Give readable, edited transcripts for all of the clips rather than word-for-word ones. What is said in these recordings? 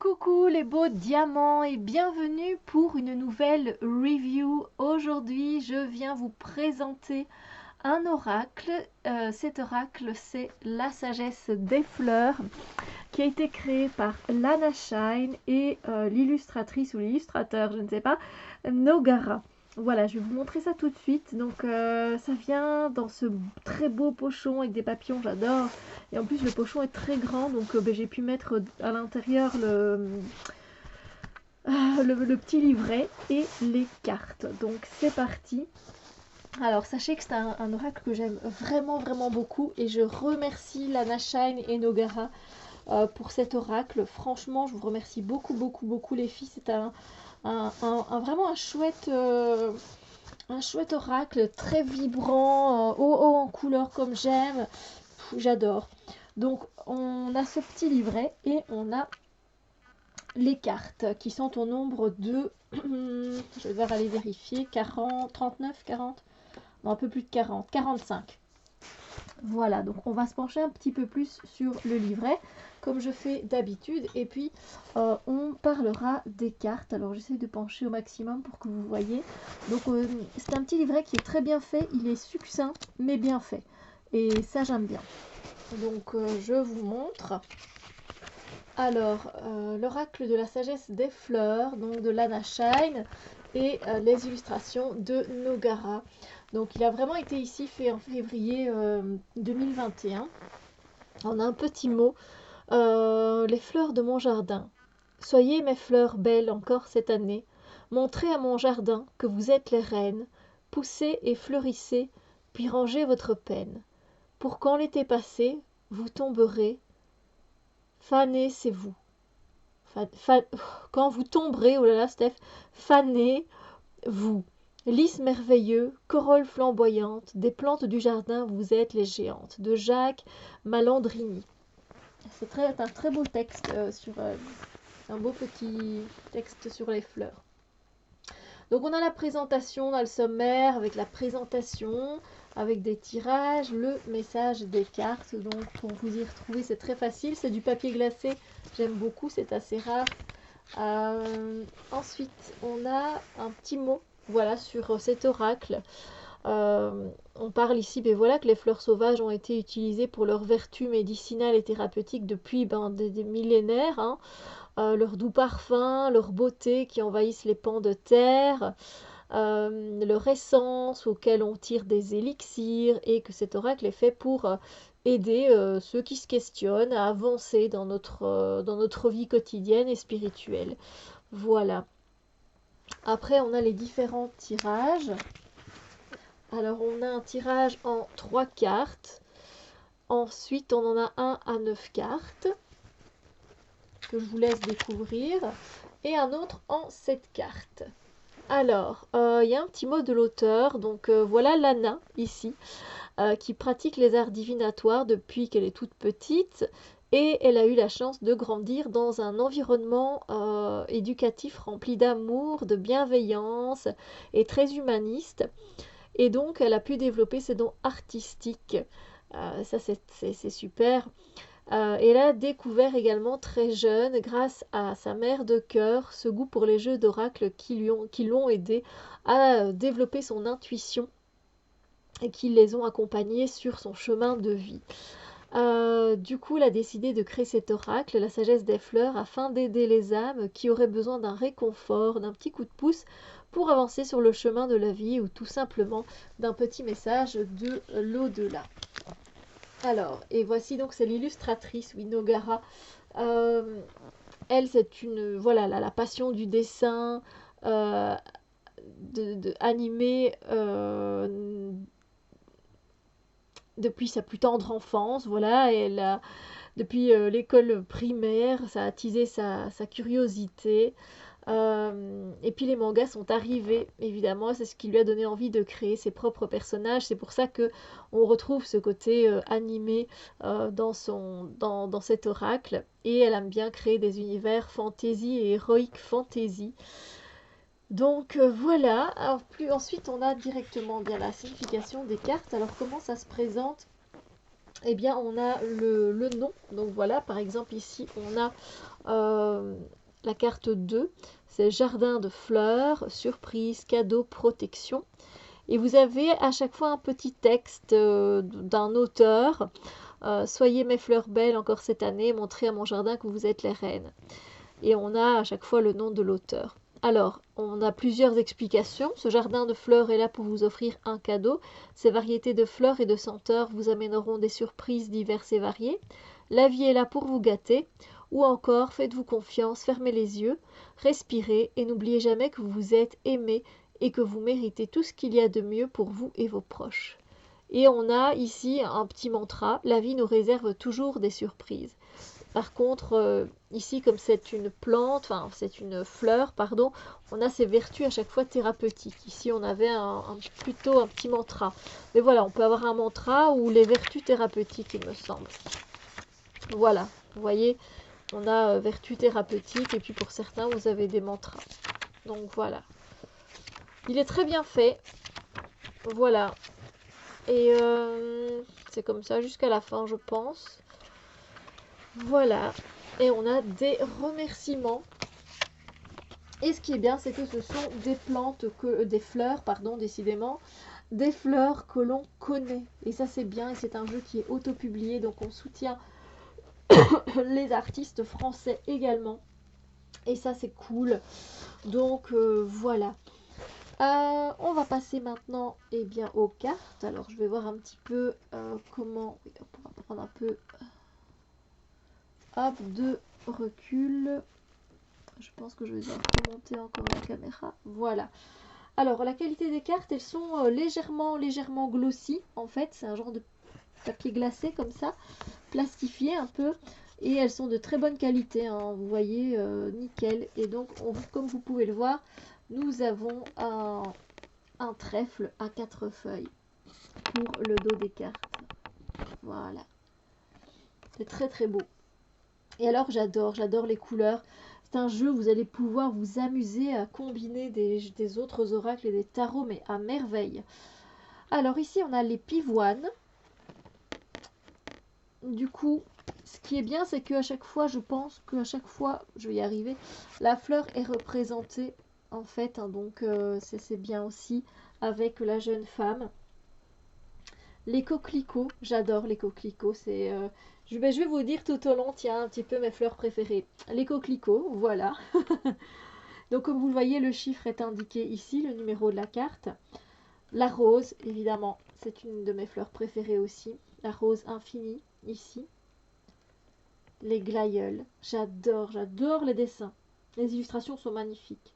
Coucou les beaux diamants et bienvenue pour une nouvelle review. Aujourd'hui, je viens vous présenter un oracle. Cet oracle, c'est la sagesse des fleurs qui a été créé par Lana Shine et l'illustratrice ou l'illustrateur, je ne sais pas, Nogara. Voilà, je vais vous montrer ça tout de suite. Donc ça vient dans ce très beau pochon avec des papillons, j'adore. Et en plus le pochon est très grand, donc j'ai pu mettre à l'intérieur le petit livret et les cartes. Donc c'est parti. Alors sachez que c'est un oracle que j'aime vraiment beaucoup et je remercie Lana Shine et Nogara pour cet oracle. Franchement, je vous remercie beaucoup les filles. C'est vraiment un chouette oracle, très vibrant, haut en couleur comme j'aime. J'adore. Donc on a ce petit livret et on a les cartes qui sont au nombre de je vais devoir aller vérifier, 40, 39, 40, non, un peu plus de 40, 45. Voilà, donc on va se pencher un petit peu plus sur le livret comme je fais d'habitude et puis on parlera des cartes. Alors j'essaie de pencher au maximum pour que vous voyez. Donc c'est un petit livret qui est très bien fait, il est succinct mais bien fait et ça j'aime bien. Donc je vous montre. Alors l'oracle de la sagesse des fleurs, donc de Lana Shine et les illustrations de Nogara. Donc il a vraiment été ici fait en février 2021. On a un petit mot. Les fleurs de mon jardin. Soyez mes fleurs belles encore cette année. Montrez à mon jardin que vous êtes les reines. Poussez et fleurissez, puis rangez votre peine. Pour quand l'été passé, vous tomberez. Fanez, c'est vous. Quand vous tomberez, oh là là, Steph, fanez, vous. Lys merveilleux, corolle flamboyante, des plantes du jardin, vous êtes les géantes. De Jacques Malandrini. C'est un très beau texte un beau petit texte sur les fleurs. Donc on a la présentation, on a le sommaire avec la présentation, avec des tirages, le message des cartes. Donc pour vous y retrouver, c'est très facile. C'est du papier glacé, j'aime beaucoup, c'est assez rare. Ensuite, on a un petit mot, voilà, sur cet oracle. On parle ici voilà, que les fleurs sauvages ont été utilisées pour leurs vertus médicinales et thérapeutiques depuis des millénaires. Hein. Leur doux parfum, leur beauté qui envahissent les pans de terre, leur essence auquel on tire des élixirs et que cet oracle est fait pour aider ceux qui se questionnent à avancer dans notre vie quotidienne et spirituelle. Voilà. Après, on a les différents tirages. Alors, on a un tirage en 3 cartes. Ensuite, on en a un à 9 cartes que je vous laisse découvrir. Et un autre en 7 cartes. Alors, il y a un petit mot de l'auteur. Donc, voilà Lana, ici, qui pratique les arts divinatoires depuis qu'elle est toute petite. Et elle a eu la chance de grandir dans un environnement éducatif rempli d'amour, de bienveillance et très humaniste. Et donc, elle a pu développer ses dons artistiques. Ça, c'est super. Elle a découvert également très jeune, grâce à sa mère de cœur, ce goût pour les jeux d'oracle qui l'ont aidé à développer son intuition et qui les ont accompagnés sur son chemin de vie. Du coup, elle a décidé de créer cet oracle, la sagesse des fleurs, afin d'aider les âmes qui auraient besoin d'un réconfort, d'un petit coup de pouce pour avancer sur le chemin de la vie ou tout simplement d'un petit message de l'au-delà. Alors, et voici donc c'est l'illustratrice Nogara. Elle, c'est voilà, la passion du dessin, animé depuis sa plus tendre enfance. Voilà, elle a, depuis l'école primaire, ça a attisé sa curiosité. Et puis les mangas sont arrivés, évidemment, c'est ce qui lui a donné envie de créer ses propres personnages. C'est pour ça que on retrouve ce côté animé dans cet oracle. Et elle aime bien créer des univers fantasy et héroïque fantasy. Donc voilà. Alors, ensuite, on a directement bien la signification des cartes. Alors comment ça se présente eh bien on a le nom. Donc voilà, par exemple ici on a la carte 2, c'est jardin de fleurs, surprise, cadeau, protection. Et vous avez à chaque fois un petit texte d'un auteur. Soyez mes fleurs belles encore cette année, montrez à mon jardin que vous êtes les reines. Et on a à chaque fois le nom de l'auteur. Alors, on a plusieurs explications. Ce jardin de fleurs est là pour vous offrir un cadeau. Ces variétés de fleurs et de senteurs vous amèneront des surprises diverses et variées. La vie est là pour vous gâter. Ou encore, faites-vous confiance, fermez les yeux, respirez et n'oubliez jamais que vous êtes aimé et que vous méritez tout ce qu'il y a de mieux pour vous et vos proches. Et on a ici un petit mantra, la vie nous réserve toujours des surprises. Par contre, ici, comme c'est une plante, enfin c'est une fleur, pardon, on a ses vertus à chaque fois thérapeutiques. Ici, on avait plutôt un petit mantra. Mais voilà, on peut avoir un mantra ou les vertus thérapeutiques, il me semble. Voilà, vous voyez, on a vertus thérapeutiques et puis pour certains, vous avez des mantras. Donc voilà. Il est très bien fait. Voilà. Et c'est comme ça jusqu'à la fin, je pense. Voilà. Et on a des remerciements. Et ce qui est bien, c'est que ce sont des plantes, des fleurs, pardon, décidément, des fleurs que l'on connaît. Et ça, c'est bien. Et c'est un jeu qui est auto-publié, donc on soutient les artistes français également. Et ça, c'est cool. Donc voilà. On va passer maintenant bien, aux cartes. Alors, je vais voir un petit peu comment... Oui, on va prendre un peu de recul. Je pense que je vais devoir remonter encore la caméra. Voilà. Alors, la qualité des cartes, elles sont légèrement glossy. En fait, c'est un genre de papier glacé comme ça, plastifié un peu. Et elles sont de très bonne qualité, hein, vous voyez, nickel. Et donc, comme vous pouvez le voir, nous avons un trèfle à 4 feuilles pour le dos des cartes. Voilà. C'est très très beau. Et alors, j'adore les couleurs. C'est un jeu où vous allez pouvoir vous amuser à combiner des autres oracles et des tarots, mais à merveille. Alors ici, on a les pivoines. Du coup, ce qui est bien, c'est qu'à chaque fois, je pense qu'à chaque fois, je vais y arriver, la fleur est représentée, en fait. Hein, donc, c'est bien aussi avec la jeune femme. Les coquelicots, j'adore les coquelicots. Je vais vous dire tout au long, tiens, un petit peu mes fleurs préférées. Les coquelicots, voilà. Donc, comme vous le voyez, le chiffre est indiqué ici, le numéro de la carte. La rose, évidemment, c'est une de mes fleurs préférées aussi. La rose infinie, ici. Les glaïeuls, j'adore les dessins. Les illustrations sont magnifiques.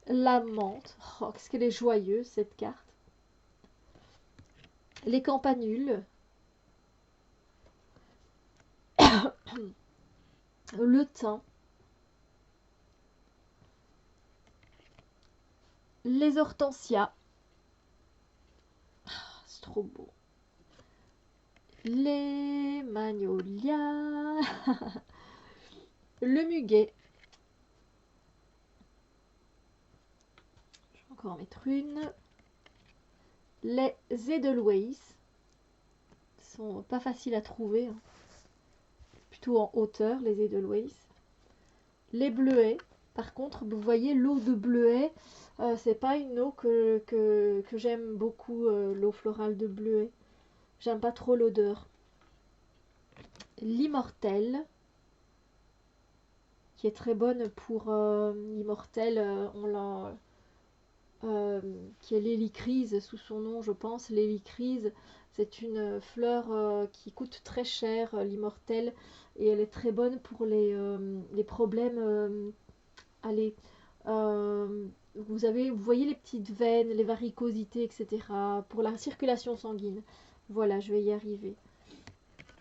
La menthe, oh, qu'est-ce qu'elle est joyeuse cette carte. Les campanules. Le thym. Les hortensias. C'est trop beau. Les magnolias. Le muguet. Je vais encore en mettre une. Les edelweiss. Sont pas faciles à trouver. Hein. Plutôt en hauteur, les edelweiss. Les bleuets. Par contre, vous voyez, l'eau de bleuet, c'est pas une eau que j'aime beaucoup, l'eau florale de bleuet. J'aime pas trop l'odeur. L'immortelle, qui est très bonne pour l'immortelle, qui est l'hélicryse sous son nom, je pense. L'hélicryse, c'est une fleur qui coûte très cher, l'immortelle, et elle est très bonne pour les problèmes. Allez, vous voyez les petites veines, les varicosités, etc. Pour la circulation sanguine. Voilà, je vais y arriver.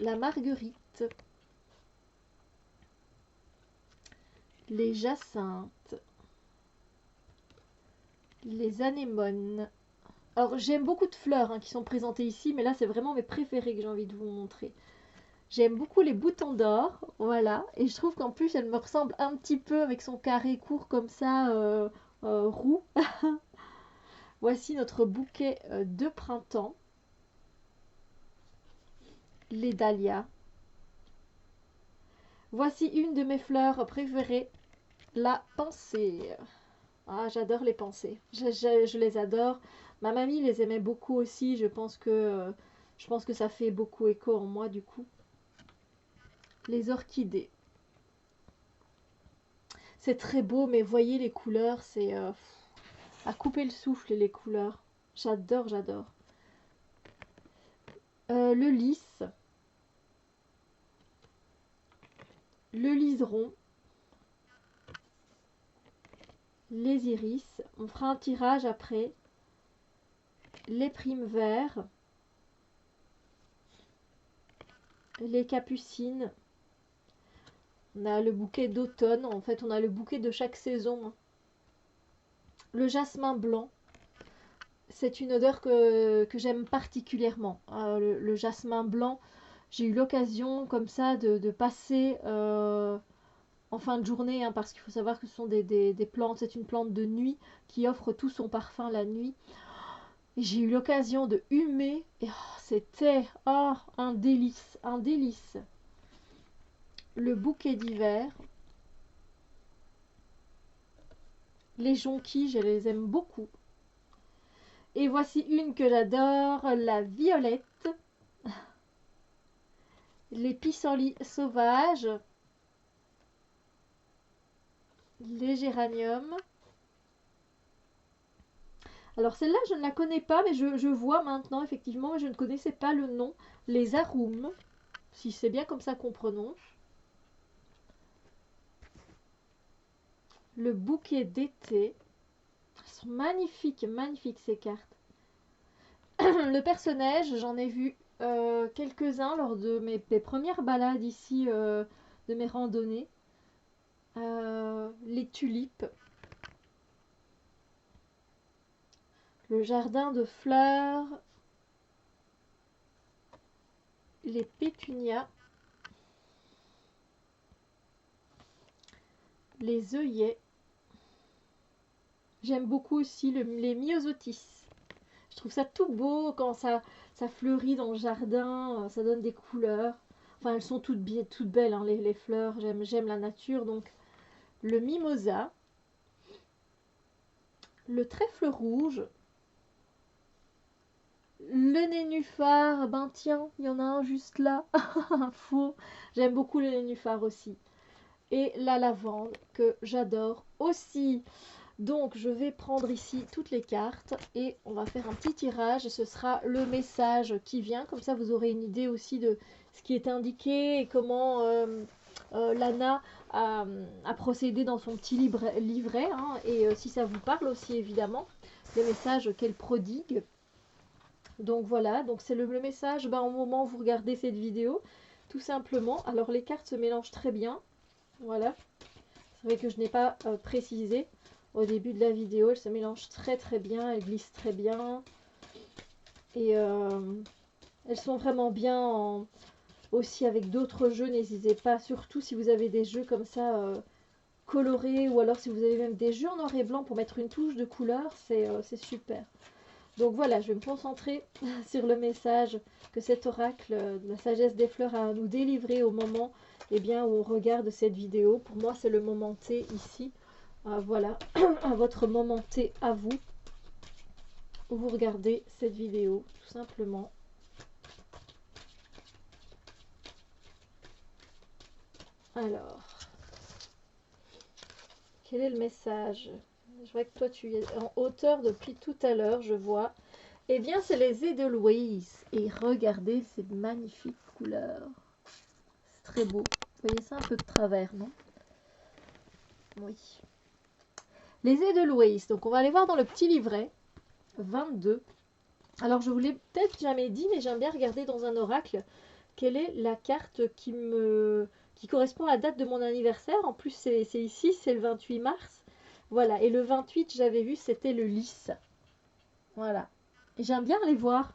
La marguerite. Les jacinthes. Les anémones. Alors, j'aime beaucoup de fleurs hein, qui sont présentées ici, mais là, c'est vraiment mes préférées que j'ai envie de vous montrer. J'aime beaucoup les boutons d'or, voilà. Et je trouve qu'en plus, elle me ressemble un petit peu avec son carré court comme ça, roux. Voici notre bouquet de printemps. les dahlias. Voici une de mes fleurs préférées, la pensée. Ah, j'adore les pensées. Je les adore. Ma mamie les aimait beaucoup aussi. Je pense que ça fait beaucoup écho en moi du coup. Les orchidées. C'est très beau, mais voyez les couleurs, c'est à couper le souffle les couleurs. J'adore, j'adore. Le lys, le liseron, les iris. On fera un tirage après. Les primes verts, les capucines. On a le bouquet d'automne. En fait, on a le bouquet de chaque saison. Le jasmin blanc. C'est une odeur que j'aime particulièrement. Le jasmin blanc, j'ai eu l'occasion comme ça de passer en fin de journée, hein, parce qu'il faut savoir que ce sont des plantes, c'est une plante de nuit qui offre tout son parfum la nuit. Et j'ai eu l'occasion de humer et c'était un délice, un délice. Le bouquet d'hiver, les jonquilles, je les aime beaucoup. Et voici une que j'adore, la violette. Les pissenlits sauvages, les géraniums. Alors celle-là, je ne la connais pas, mais je vois maintenant, effectivement, mais je ne connaissais pas le nom. Les arums, si c'est bien comme ça qu'on prononce. Le bouquet d'été. Elles sont magnifiques, magnifiques ces cartes. Le personnage, j'en ai vu quelques-uns lors de mes premières balades ici, de mes randonnées. Les tulipes. Le jardin de fleurs. Les pétunias. Les œillets. J'aime beaucoup aussi les myosotis. Je trouve ça tout beau quand ça fleurit dans le jardin, ça donne des couleurs. Enfin, elles sont toutes belles, hein, les fleurs. J'aime la nature. Donc, le mimosa, le trèfle rouge, le nénuphar. Ben tiens, il y en a un juste là. Faux. J'aime beaucoup le nénuphar aussi. Et la lavande que j'adore aussi. Donc je vais prendre ici toutes les cartes et on va faire un petit tirage. Ce sera le message qui vient. Comme ça vous aurez une idée aussi de ce qui est indiqué et comment Lana a procédé dans son petit livret. Hein, et si ça vous parle aussi évidemment, les messages qu'elle prodigue. Donc voilà, donc c'est le message au moment où vous regardez cette vidéo. Tout simplement. Alors les cartes se mélangent très bien. Voilà. C'est vrai que je n'ai pas précisé. Au début de la vidéo, elle se mélange très très bien, elle glisse très bien. Et elles sont vraiment bien aussi avec d'autres jeux. N'hésitez pas, surtout si vous avez des jeux comme ça colorés, ou alors si vous avez même des jeux en noir et blanc pour mettre une touche de couleur, c'est super. Donc voilà, je vais me concentrer sur le message que cet oracle de la sagesse des fleurs a à nous délivrer au moment où on regarde cette vidéo. Pour moi, c'est le moment T ici. Voilà, à votre moment T à vous, où vous regardez cette vidéo, tout simplement. Alors, quel est le message? Je vois que toi, tu es en hauteur depuis tout à l'heure, je vois. Eh bien, c'est les Edelweiss. Et regardez ces magnifiques couleurs. C'est très beau. Vous voyez ça un peu de travers, non? Oui. Les Edelweiss. Donc, on va aller voir dans le petit livret. 22. Alors, je vous l'ai peut-être jamais dit, mais j'aime bien regarder dans un oracle quelle est la carte qui correspond à la date de mon anniversaire. En plus, c'est ici, c'est le 28 mars. Voilà. Et le 28, j'avais vu, c'était le lys. Voilà. Et j'aime bien les voir.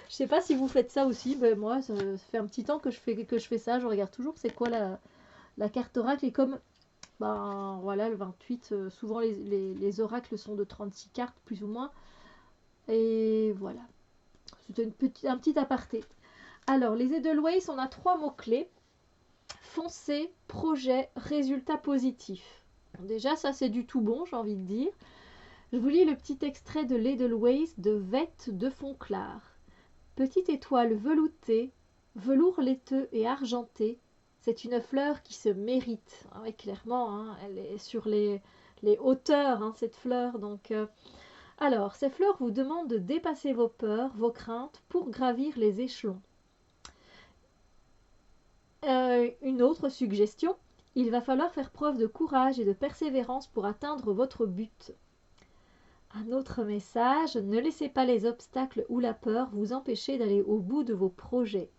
Je sais pas si vous faites ça aussi. Ben moi, ça fait un petit temps que je fais ça. Je regarde toujours c'est quoi la carte oracle. Et comme, ben voilà, le 28, souvent les oracles sont de 36 cartes, plus ou moins. Et voilà. C'était un petit aparté. Alors, les Edelweiss, on a 3 mots-clés. Foncé, projet, résultat positif. Déjà, ça c'est du tout bon, j'ai envie de dire. Je vous lis le petit extrait de l'Edelweiss de Vête de Fonclare. Petite étoile veloutée, velours laiteux et argenté, c'est une fleur qui se mérite. Ah oui, clairement, hein, elle est sur les hauteurs, hein, cette fleur. Donc, alors, ces fleurs vous demandent de dépasser vos peurs, vos craintes pour gravir les échelons. Une autre suggestion, il va falloir faire preuve de courage et de persévérance pour atteindre votre but. Un autre message, ne laissez pas les obstacles ou la peur vous empêcher d'aller au bout de vos projets.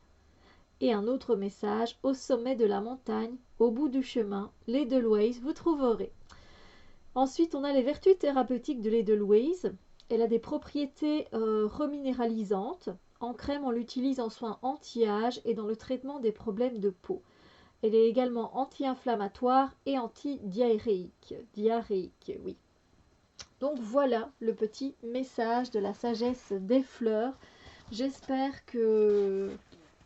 Et un autre message, au sommet de la montagne, au bout du chemin, l'Edelweiss vous trouverez. Ensuite, on a les vertus thérapeutiques de l'Edelweiss. Elle a des propriétés reminéralisantes. En crème, on l'utilise en soins anti-âge et dans le traitement des problèmes de peau. Elle est également anti-inflammatoire et anti-diarrhéique. Diarrhéique, oui. Donc voilà le petit message de la sagesse des fleurs. J'espère que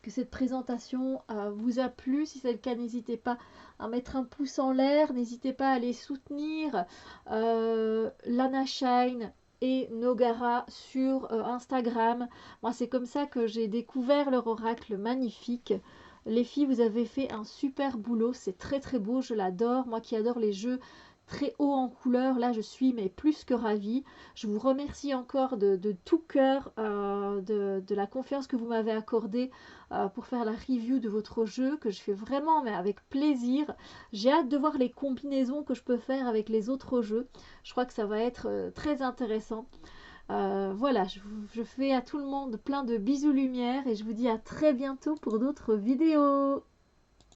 cette présentation vous a plu. Si c'est le cas, n'hésitez pas à mettre un pouce en l'air. N'hésitez pas à aller soutenir Lana Shine et Nogara sur Instagram. Moi, c'est comme ça que j'ai découvert leur oracle magnifique. Les filles, vous avez fait un super boulot. C'est très très beau. Je l'adore. Moi qui adore les jeux très haut en couleur, là je suis mais plus que ravie. Je vous remercie encore de tout cœur de la confiance que vous m'avez accordée pour faire la review de votre jeu, que je fais vraiment mais avec plaisir. J'ai hâte de voir les combinaisons que je peux faire avec les autres jeux. Je crois que ça va être très intéressant. Voilà, je fais à tout le monde plein de bisous lumière et je vous dis à très bientôt pour d'autres vidéos.